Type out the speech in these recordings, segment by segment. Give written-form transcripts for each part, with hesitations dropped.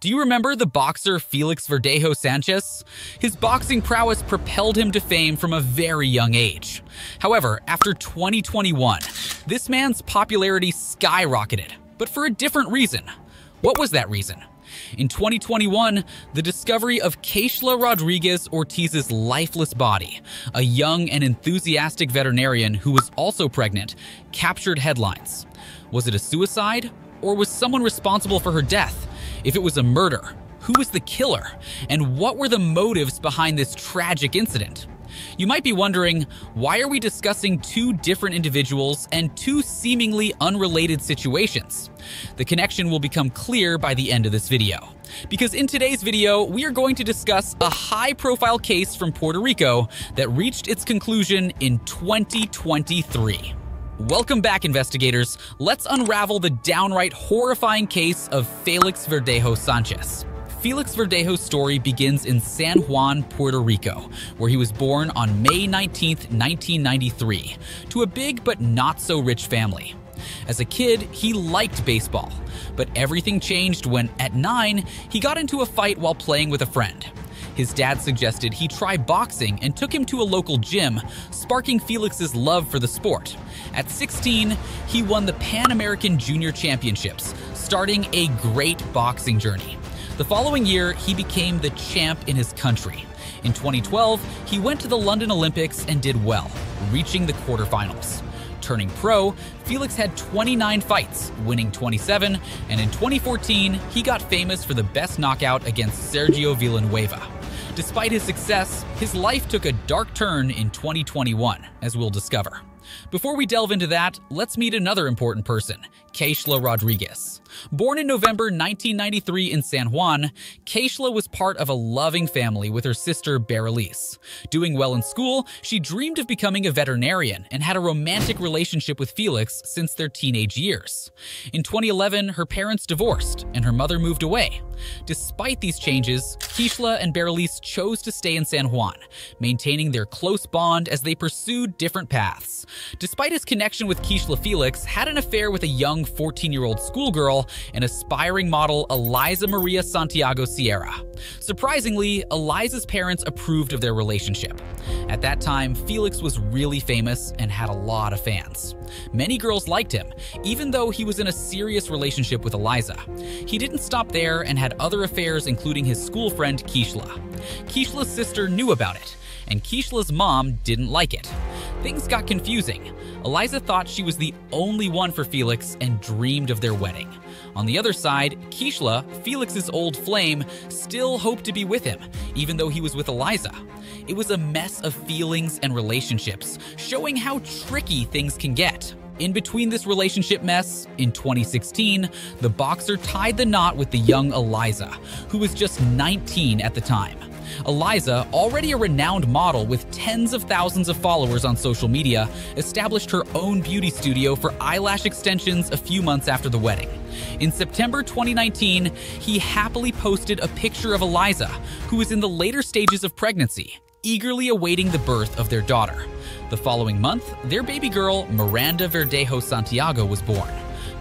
Do you remember the boxer Felix Verdejo-Sánchez? His boxing prowess propelled him to fame from a very young age. However, after 2021, this man's popularity skyrocketed, but for a different reason. What was that reason? In 2021, the discovery of Keishla Rodriguez Ortiz's lifeless body, a young and enthusiastic veterinarian who was also pregnant, captured headlines. Was it a suicide, or was someone responsible for her death? If it was a murder, who was the killer? And what were the motives behind this tragic incident? You might be wondering, why are we discussing two different individuals and two seemingly unrelated situations? The connection will become clear by the end of this video. Because in today's video, we are going to discuss a high-profile case from Puerto Rico that reached its conclusion in 2023. Welcome back, investigators. Let's unravel the downright horrifying case of Felix Verdejo-Sánchez. Felix Verdejo's story begins in San Juan, Puerto Rico, where he was born on May 19, 1993, to a big but not so rich family. As a kid, he liked baseball, but everything changed when, at 9, he got into a fight while playing with a friend. His dad suggested he try boxing and took him to a local gym, sparking Felix's love for the sport. At 16, he won the Pan American Junior Championships, starting a great boxing journey. The following year, he became the champ in his country. In 2012, he went to the London Olympics and did well, reaching the quarterfinals. Turning pro, Felix had 29 fights, winning 27, and in 2014, he got famous for the best knockout against Sergio Villanueva. Despite his success, his life took a dark turn in 2021, as we'll discover. Before we delve into that, let's meet another important person, Keishla Rodriguez. Born in November 1993 in San Juan, Keishla was part of a loving family with her sister Berenice. Doing well in school, she dreamed of becoming a veterinarian and had a romantic relationship with Felix since their teenage years. In 2011, her parents divorced and her mother moved away. Despite these changes, Keishla and Berenice chose to stay in San Juan, maintaining their close bond as they pursued different paths. Despite his connection with Keishla, Felix had an affair with a young 14-year-old schoolgirl and aspiring model Eliza Maria Santiago Sierra. Surprisingly, Eliza's parents approved of their relationship. At that time, Felix was really famous and had a lot of fans. Many girls liked him, even though he was in a serious relationship with Eliza. He didn't stop there and had other affairs, including his school friend Keishla. Keishla's sister knew about it, and Keishla's mom didn't like it. Things got confusing. Eliza thought she was the only one for Felix and dreamed of their wedding. On the other side, Keishla, Felix's old flame, still hoped to be with him, even though he was with Eliza. It was a mess of feelings and relationships, showing how tricky things can get. In between this relationship mess, in 2016, the boxer tied the knot with the young Eliza, who was just 19 at the time. Eliza, already a renowned model with tens of thousands of followers on social media, established her own beauty studio for eyelash extensions a few months after the wedding. In September 2019, he happily posted a picture of Eliza, who was in the later stages of pregnancy, eagerly awaiting the birth of their daughter. The following month, their baby girl, Miranda Verdejo Santiago, was born.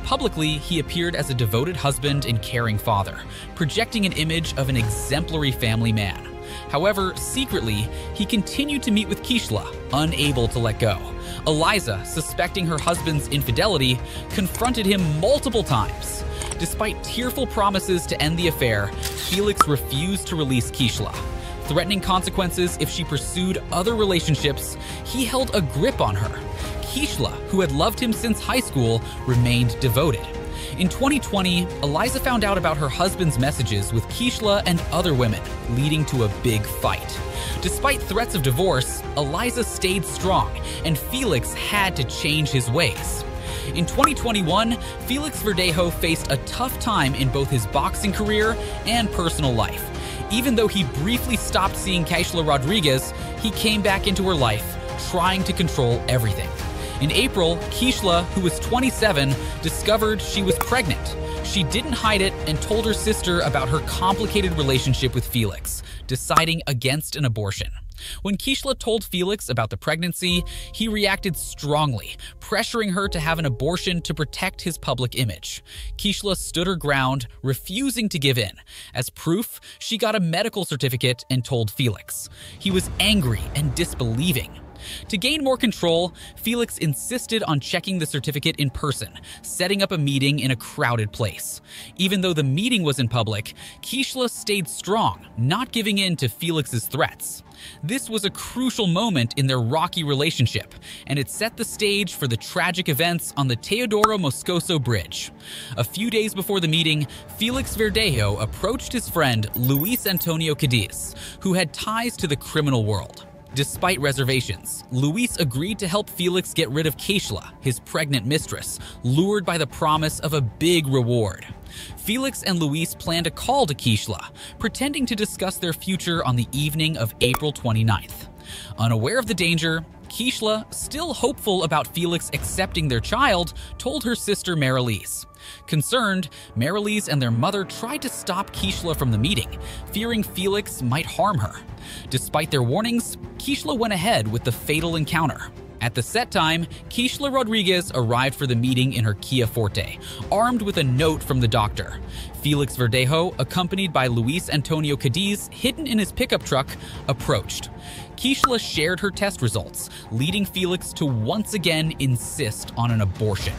Publicly, he appeared as a devoted husband and caring father, projecting an image of an exemplary family man. However, secretly, he continued to meet with Keishla, unable to let go. Eliza, suspecting her husband's infidelity, confronted him multiple times. Despite tearful promises to end the affair, Felix refused to release Keishla. Threatening consequences if she pursued other relationships, he held a grip on her. Keishla, who had loved him since high school, remained devoted. In 2020, Eliza found out about her husband's messages with Keishla and other women, leading to a big fight. Despite threats of divorce, Eliza stayed strong, and Felix had to change his ways. In 2021, Felix Verdejo faced a tough time in both his boxing career and personal life. Even though he briefly stopped seeing Keishla Rodriguez, he came back into her life, trying to control everything. In April, Keishla, who was 27, discovered she was pregnant. She didn't hide it and told her sister about her complicated relationship with Felix, deciding against an abortion. When Keishla told Felix about the pregnancy, he reacted strongly, pressuring her to have an abortion to protect his public image. Keishla stood her ground, refusing to give in. As proof, she got a medical certificate and told Felix. He was angry and disbelieving. To gain more control, Felix insisted on checking the certificate in person, setting up a meeting in a crowded place. Even though the meeting was in public, Keishla stayed strong, not giving in to Felix's threats. This was a crucial moment in their rocky relationship, and it set the stage for the tragic events on the Teodoro Moscoso Bridge. A few days before the meeting, Felix Verdejo approached his friend Luis Antonio Cadiz, who had ties to the criminal world. Despite reservations, Luis agreed to help Felix get rid of Keishla, his pregnant mistress, lured by the promise of a big reward. Felix and Luis planned a call to Keishla, pretending to discuss their future on the evening of April 29th. Unaware of the danger, Keishla, still hopeful about Felix accepting their child, told her sister Marilise. Concerned, Marilise and their mother tried to stop Keishla from the meeting, fearing Felix might harm her. Despite their warnings, Keishla went ahead with the fatal encounter. At the set time, Keishla Rodriguez arrived for the meeting in her Kia Forte, armed with a note from the doctor. Felix Verdejo, accompanied by Luis Antonio Cadiz, hidden in his pickup truck, approached. Keishla shared her test results, leading Felix to once again insist on an abortion.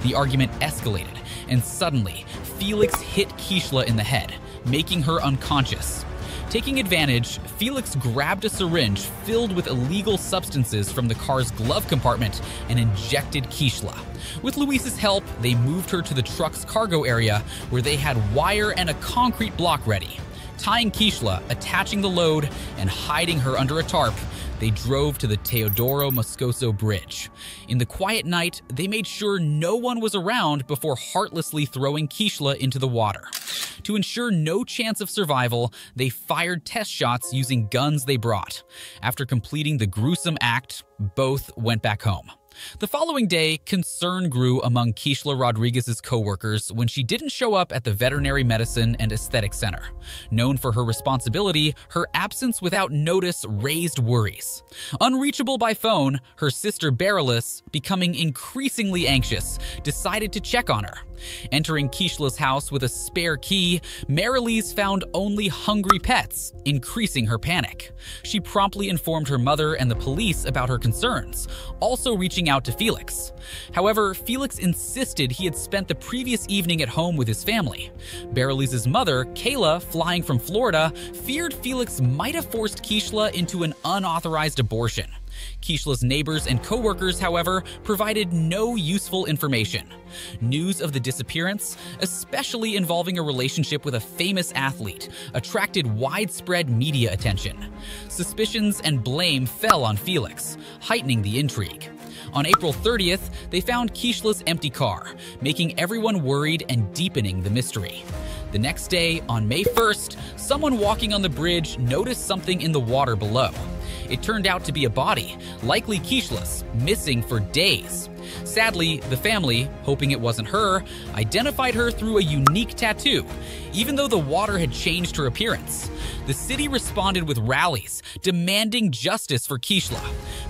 The argument escalated, and suddenly, Felix hit Keishla in the head, making her unconscious. Taking advantage, Felix grabbed a syringe filled with illegal substances from the car's glove compartment and injected Keishla. With Luis's help, they moved her to the truck's cargo area, where they had wire and a concrete block ready. Tying Keishla, attaching the load, and hiding her under a tarp, they drove to the Teodoro Moscoso Bridge. In the quiet night, they made sure no one was around before heartlessly throwing Keishla into the water. To ensure no chance of survival, they fired test shots using guns they brought. After completing the gruesome act, both went back home. The following day, concern grew among Keishla Rodriguez's co-workers when she didn't show up at the Veterinary Medicine and Aesthetic Center. Known for her responsibility, her absence without notice raised worries. Unreachable by phone, her sister Berilice, becoming increasingly anxious, decided to check on her. Entering Keishla's house with a spare key, Marilise found only hungry pets, increasing her panic. She promptly informed her mother and the police about her concerns, also reaching out to Felix. However, Felix insisted he had spent the previous evening at home with his family. Berilise's mother, Kayla, flying from Florida, feared Felix might have forced Keishla into an unauthorized abortion. Keishla's neighbors and co-workers, however, provided no useful information. News of the disappearance, especially involving a relationship with a famous athlete, attracted widespread media attention. Suspicions and blame fell on Felix, heightening the intrigue. On April 30th, they found Keishla's empty car, making everyone worried and deepening the mystery. The next day, on May 1st, someone walking on the bridge noticed something in the water below. It turned out to be a body, likely Keishla's, missing for days. Sadly, the family, hoping it wasn't her, identified her through a unique tattoo, even though the water had changed her appearance. The city responded with rallies, demanding justice for Keishla.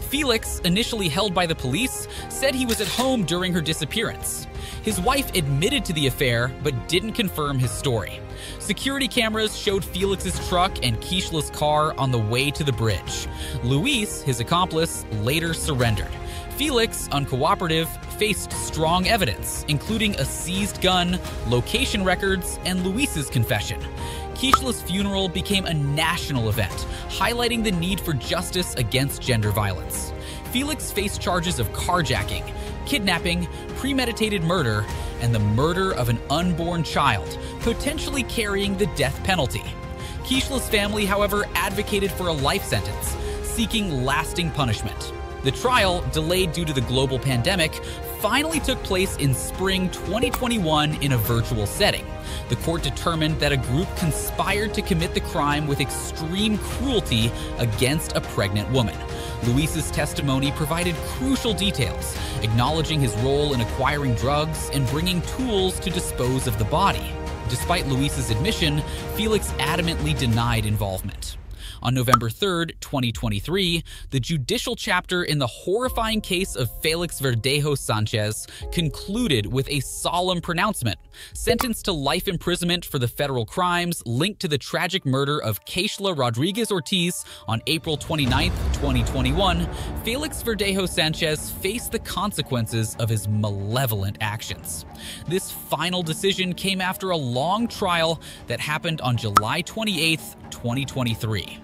Felix, initially held by the police, said he was at home during her disappearance. His wife admitted to the affair, but didn't confirm his story. Security cameras showed Felix's truck and Keishla's car on the way to the bridge. Luis, his accomplice, later surrendered. Felix, uncooperative, faced strong evidence, including a seized gun, location records, and Luis's confession. Keishla's funeral became a national event, highlighting the need for justice against gender violence. Felix faced charges of carjacking, kidnapping, premeditated murder, and the murder of an unborn child, potentially carrying the death penalty. Keishla's family, however, advocated for a life sentence, seeking lasting punishment. The trial, delayed due to the global pandemic, finally took place in spring 2021 in a virtual setting. The court determined that a group conspired to commit the crime with extreme cruelty against a pregnant woman. Luis's testimony provided crucial details, acknowledging his role in acquiring drugs and bringing tools to dispose of the body. Despite Luis's admission, Felix adamantly denied involvement. On November 3, 2023, the judicial chapter in the horrifying case of Felix Verdejo-Sánchez concluded with a solemn pronouncement. Sentenced to life imprisonment for the federal crimes linked to the tragic murder of Keishla Rodriguez-Ortiz on April 29, 2021, Felix Verdejo-Sánchez faced the consequences of his malevolent actions. This final decision came after a long trial that happened on July 28, 2023.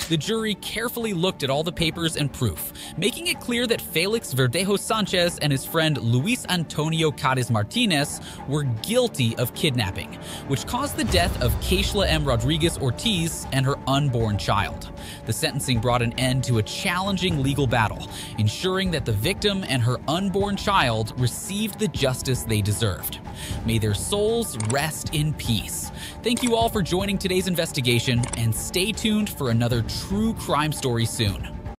The jury carefully looked at all the papers and proof, making it clear that Felix Verdejo-Sánchez and his friend Luis Antonio Cárez Martinez were guilty of kidnapping, which caused the death of Keishla M. Rodriguez-Ortiz and her unborn child. The sentencing brought an end to a challenging legal battle, ensuring that the victim and her unborn child received the justice they deserved. May their souls rest in peace. Thank you all for joining today's investigation, and stay tuned for another true crime story soon.